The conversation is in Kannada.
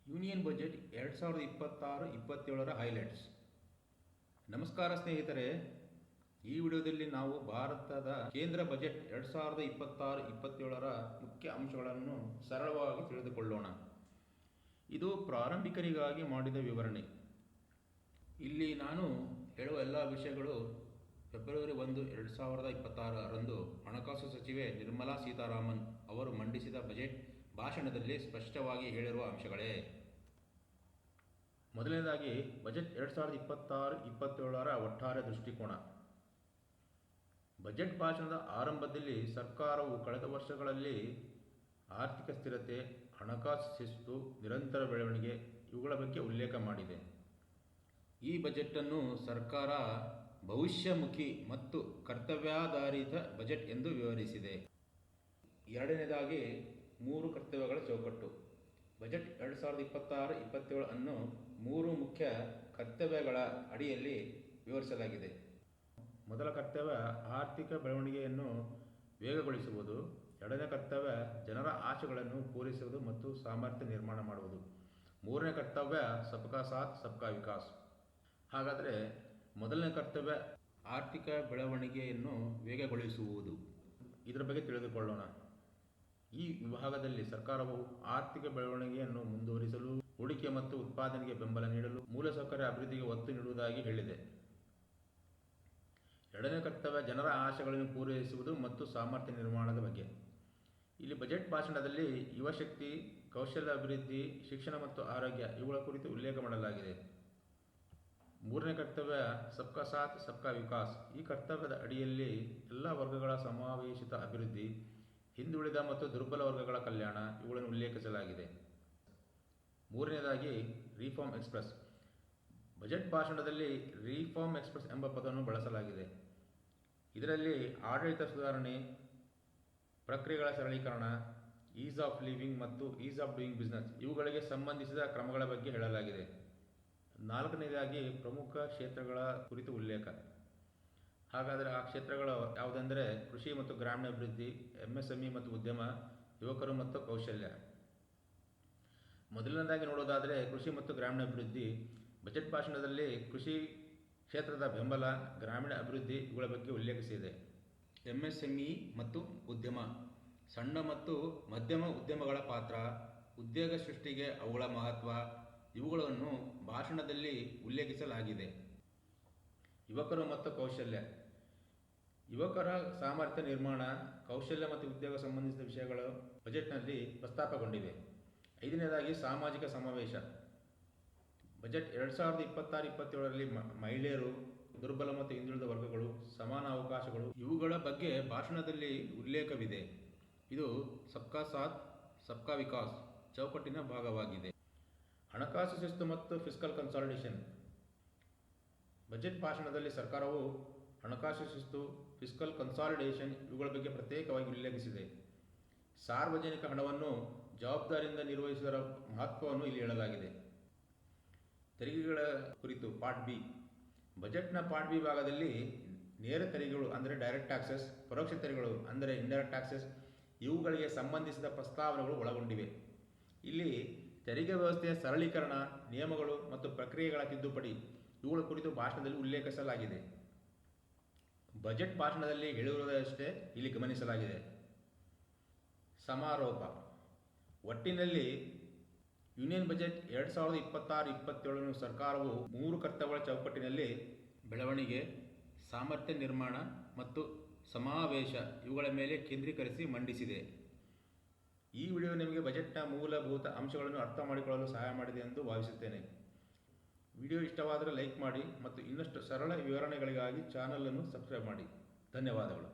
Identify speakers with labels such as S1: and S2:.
S1: Union budget 2026-27ರ highlights. ನಮಸ್ಕಾರ ಸ್ನೇಹಿತರೆ, ಈ ವಿಡಿಯೋದಲ್ಲಿ ನಾವು ಭಾರತದ ಕೇಂದ್ರ ಬಜೆಟ್ 2026-27ರ ಮುಖ್ಯ ಅಂಶಗಳನ್ನು ಸರಳವಾಗಿ ತಿಳಿದುಕೊಳ್ಳೋಣ. ಇದು ಪ್ರಾರಂಭಿಕರಿಗಾಗಿ ಮಾಡಿದ ವಿವರಣೆ. ಇಲ್ಲಿ ನಾನು ಹೇಳುವ ಎಲ್ಲ ವಿಷಯಗಳು ಫೆಬ್ರವರಿ 1, 2026ರಂದು ಹಣಕಾಸು ಸಚಿವೆ ನಿರ್ಮಲಾ ಸೀತಾರಾಮನ್ ಅವರು ಮಂಡಿಸಿದ ಬಜೆಟ್ ಭಾಷಣದಲ್ಲಿ ಸ್ಪಷ್ಟವಾಗಿ ಹೇಳಿರುವ ಅಂಶಗಳೇ. ಮೊದಲನೇದಾಗಿ ಬಜೆಟ್ 2026-27ರ ಒಟ್ಟಾರೆ ದೃಷ್ಟಿಕೋನ. ಬಜೆಟ್ ಭಾಷಣದ ಆರಂಭದಲ್ಲಿ ಸರ್ಕಾರವು ಕಳೆದ ವರ್ಷಗಳಲ್ಲಿ ಆರ್ಥಿಕ ಸ್ಥಿರತೆ, ಹಣಕಾಸು ಶಿಸ್ತು, ನಿರಂತರ ಬೆಳವಣಿಗೆ ಇವುಗಳ ಬಗ್ಗೆ ಉಲ್ಲೇಖ ಮಾಡಿದೆ. ಈ ಬಜೆಟನ್ನು ಸರ್ಕಾರ ಭವಿಷ್ಯಮುಖಿ ಮತ್ತು ಕರ್ತವ್ಯಾಧಾರಿತ ಬಜೆಟ್ ಎಂದು ವಿವರಿಸಿದೆ. ಎರಡನೇದಾಗಿ 3 ಕರ್ತವ್ಯಗಳ ಚೌಕಟ್ಟು. ಬಜೆಟ್ 2026-27 ಅನ್ನು 3 ಮುಖ್ಯ ಕರ್ತವ್ಯಗಳ ಅಡಿಯಲ್ಲಿ ವಿವರಿಸಲಾಗಿದೆ. ಮೊದಲ ಕರ್ತವ್ಯ ಆರ್ಥಿಕ ಬೆಳವಣಿಗೆಯನ್ನು ವೇಗಗೊಳಿಸುವುದು. ಎರಡನೇ ಕರ್ತವ್ಯ ಜನರ ಆಶೆಗಳನ್ನು ಪೂರೈಸುವುದು ಮತ್ತು ಸಾಮರ್ಥ್ಯ ನಿರ್ಮಾಣ ಮಾಡುವುದು. ಮೂರನೇ ಕರ್ತವ್ಯ ಸಬ್ಕಾ ಸಾಥ್ ಸಬ್ಕಾ ವಿಕಾಸ್. ಹಾಗಾದರೆ ಮೊದಲನೇ ಕರ್ತವ್ಯ ಆರ್ಥಿಕ ಬೆಳವಣಿಗೆಯನ್ನು ವೇಗಗೊಳಿಸುವುದು. ಇದರ ಬಗ್ಗೆ ತಿಳಿದುಕೊಳ್ಳೋಣ. ಈ ವಿಭಾಗದಲ್ಲಿ ಸರ್ಕಾರವು ಆರ್ಥಿಕ ಬೆಳವಣಿಗೆಯನ್ನು ಮುಂದುವರಿಸಲು, ಹೂಡಿಕೆ ಮತ್ತು ಉತ್ಪಾದನೆಗೆ ಬೆಂಬಲ ನೀಡಲು, ಮೂಲಸೌಕರ್ಯ ಅಭಿವೃದ್ಧಿಗೆ ಒತ್ತು ನೀಡುವುದಾಗಿ ಹೇಳಿದೆ. ಎರಡನೇ ಕರ್ತವ್ಯ ಜನರ ಆಶೆಗಳನ್ನು ಪೂರೈಸುವುದು ಮತ್ತು ಸಾಮರ್ಥ್ಯ ನಿರ್ಮಾಣದ ಬಗ್ಗೆ. ಇಲ್ಲಿ ಬಜೆಟ್ ಭಾಷಣದಲ್ಲಿ ಯುವಶಕ್ತಿ, ಕೌಶಲ್ಯ ಅಭಿವೃದ್ಧಿ, ಶಿಕ್ಷಣ ಮತ್ತು ಆರೋಗ್ಯ ಇವುಗಳ ಕುರಿತು ಉಲ್ಲೇಖ ಮಾಡಲಾಗಿದೆ. ಮೂರನೇ ಕರ್ತವ್ಯ ಸಬ್ಕಾ ಸಾಥ್ ಸಬ್ಕಾ ವಿಕಾಸ್. ಈ ಕರ್ತವ್ಯದ ಅಡಿಯಲ್ಲಿ ಎಲ್ಲ ವರ್ಗಗಳ ಸಮಾವೇಶಿತ ಅಭಿವೃದ್ಧಿ, ಹಿಂದುಳಿದ ಮತ್ತು ದುರ್ಬಲ ವರ್ಗಗಳ ಕಲ್ಯಾಣ ಇವುಗಳನ್ನು ಉಲ್ಲೇಖಿಸಲಾಗಿದೆ. ಮೂರನೇದಾಗಿ ರಿಫಾರ್ಮ್ ಎಕ್ಸ್ಪ್ರೆಸ್. ಬಜೆಟ್ ಭಾಷಣದಲ್ಲಿ ರಿಫಾರ್ಮ್ ಎಕ್ಸ್ಪ್ರೆಸ್ ಎಂಬ ಪದವನ್ನು ಬಳಸಲಾಗಿದೆ. ಇದರಲ್ಲಿ ಆಡಳಿತ ಸುಧಾರಣೆ, ಪ್ರಕ್ರಿಯೆಗಳ ಸರಳೀಕರಣ, ಈಸ್ ಆಫ್ ಲಿವಿಂಗ್ ಮತ್ತು ಈಸ್ ಆಫ್ ಡೂಯಿಂಗ್ ಬಿಸ್ನೆಸ್ ಇವುಗಳಿಗೆ ಸಂಬಂಧಿಸಿದ ಕ್ರಮಗಳ ಬಗ್ಗೆ ಹೇಳಲಾಗಿದೆ. ನಾಲ್ಕನೇದಾಗಿ ಪ್ರಮುಖ ಕ್ಷೇತ್ರಗಳ ಕುರಿತು ಉಲ್ಲೇಖ. ಹಾಗಾದರೆ ಆ ಕ್ಷೇತ್ರಗಳು ಯಾವುದೆಂದರೆ ಕೃಷಿ ಮತ್ತು ಗ್ರಾಮೀಣಾಭಿವೃದ್ಧಿ, MSME ಮತ್ತು ಉದ್ಯಮ, ಯುವಕರು ಮತ್ತು ಕೌಶಲ್ಯ. ಮೊದಲನೇದಾಗಿ ನೋಡೋದಾದರೆ ಕೃಷಿ ಮತ್ತು ಗ್ರಾಮೀಣಾಭಿವೃದ್ಧಿ. ಬಜೆಟ್ ಭಾಷಣದಲ್ಲಿ ಕೃಷಿ ಕ್ಷೇತ್ರದ ಬೆಂಬಲ, ಗ್ರಾಮೀಣ ಅಭಿವೃದ್ಧಿ ಇವುಗಳ ಬಗ್ಗೆ ಉಲ್ಲೇಖಿಸಿದೆ. MSME ಮತ್ತು ಉದ್ಯಮ, ಸಣ್ಣ ಮತ್ತು ಮಧ್ಯಮ ಉದ್ಯಮಗಳ ಪಾತ್ರ, ಉದ್ಯೋಗ ಸೃಷ್ಟಿಗೆ ಅವುಗಳ ಮಹತ್ವ ಇವುಗಳನ್ನು ಭಾಷಣದಲ್ಲಿ ಉಲ್ಲೇಖಿಸಲಾಗಿದೆ. ಯುವಕರು ಮತ್ತು ಕೌಶಲ್ಯ. ಯುವಕರ ಸಾಮರ್ಥ್ಯ ನಿರ್ಮಾಣ, ಕೌಶಲ್ಯ ಮತ್ತು ಉದ್ಯೋಗ ಸಂಬಂಧಿಸಿದ ವಿಷಯಗಳು ಬಜೆಟ್ನಲ್ಲಿ ಪ್ರಸ್ತಾಪಗೊಂಡಿವೆ. ಐದನೇದಾಗಿ ಸಾಮಾಜಿಕ ಸಮಾವೇಶ. ಬಜೆಟ್ 2026-27ರಲ್ಲಿ ಮಹಿಳೆಯರು, ದುರ್ಬಲ ಮತ್ತು ಹಿಂದುಳಿದ ವರ್ಗಗಳು, ಸಮಾನ ಅವಕಾಶಗಳು ಇವುಗಳ ಬಗ್ಗೆ ಭಾಷಣದಲ್ಲಿ ಉಲ್ಲೇಖವಿದೆ. ಇದು ಸಬ್ಕಾ ಸಾಥ್ ಸಬ್ಕಾ ವಿಕಾಸ್ ಚೌಕಟ್ಟಿನ ಭಾಗವಾಗಿದೆ. ಹಣಕಾಸು ಶಿಸ್ತು ಮತ್ತು ಫಿಸ್ಕಲ್ ಕನ್ಸಾಲಿಡೇಷನ್. ಬಜೆಟ್ ಭಾಷಣದಲ್ಲಿ ಸರ್ಕಾರವು ಹಣಕಾಸು ಶಿಸ್ತು, ಫಿಸ್ಕಲ್ ಕನ್ಸಾಲಿಡೇಷನ್ ಇವುಗಳ ಬಗ್ಗೆ ಪ್ರತ್ಯೇಕವಾಗಿ ಉಲ್ಲೇಖಿಸಿದೆ. ಸಾರ್ವಜನಿಕ ಹಣವನ್ನು ಜವಾಬ್ದಾರಿಯಿಂದ ನಿರ್ವಹಿಸುವುದರ ಮಹತ್ವವನ್ನು ಇಲ್ಲಿ ಹೇಳಲಾಗಿದೆ. ತೆರಿಗೆಗಳ ಕುರಿತು ಪಾರ್ಟ್ ಬಿ. ಬಜೆಟ್ನ ಪಾರ್ಟ್ ಬಿ ಭಾಗದಲ್ಲಿ ನೇರ ತೆರಿಗೆಗಳು ಅಂದರೆ ಡೈರೆಕ್ಟ್ ಟ್ಯಾಕ್ಸಸ್, ಪರೋಕ್ಷ ತೆರಿಗೆಗಳು ಅಂದರೆ ಇಂಡೈರೆಕ್ಟ್ ಟ್ಯಾಕ್ಸಸ್ ಇವುಗಳಿಗೆ ಸಂಬಂಧಿಸಿದ ಪ್ರಸ್ತಾವನೆಗಳು ಒಳಗೊಂಡಿವೆ. ಇಲ್ಲಿ ತೆರಿಗೆ ವ್ಯವಸ್ಥೆಯ ಸರಳೀಕರಣ, ನಿಯಮಗಳು ಮತ್ತು ಪ್ರಕ್ರಿಯೆಗಳ ತಿದ್ದುಪಡಿ ಇವುಗಳ ಕುರಿತು ಭಾಷಣದಲ್ಲಿ ಉಲ್ಲೇಖಿಸಲಾಗಿದೆ. ಬಜೆಟ್ ಭಾಷಣದಲ್ಲಿ ಹೇಳಿರುವುದಷ್ಟೇ ಇಲ್ಲಿ ಗಮನಿಸಲಾಗಿದೆ. ಸಮಾರೋಪ. ಒಟ್ಟಿನಲ್ಲಿ ಯೂನಿಯನ್ ಬಜೆಟ್ 2026-27 ಸರ್ಕಾರವು 3 ಕರ್ತವ್ಯಗಳ ಚೌಕಟ್ಟಿನಲ್ಲಿ ಬೆಳವಣಿಗೆ, ಸಾಮರ್ಥ್ಯ ನಿರ್ಮಾಣ ಮತ್ತು ಸಮಾವೇಶ ಇವುಗಳ ಮೇಲೆ ಕೇಂದ್ರೀಕರಿಸಿ ಮಂಡಿಸಿದೆ. ಈ ವಿಡಿಯೋ ನಿಮಗೆ ಬಜೆಟ್ನ ಮೂಲಭೂತ ಅಂಶಗಳನ್ನು ಅರ್ಥ ಮಾಡಿಕೊಳ್ಳಲು ಸಹಾಯ ಮಾಡಿದೆ ಎಂದು ಭಾವಿಸುತ್ತೇನೆ. ವಿಡಿಯೋ ಇಷ್ಟವಾದರೆ ಲೈಕ್ ಮಾಡಿ ಮತ್ತು ಇನ್ನಷ್ಟು ಸರಳ ವಿವರಣೆಗಳಿಗಾಗಿ ಚಾನಲನ್ನು ಸಬ್ಸ್ಕ್ರೈಬ್ ಮಾಡಿ. ಧನ್ಯವಾದಗಳು.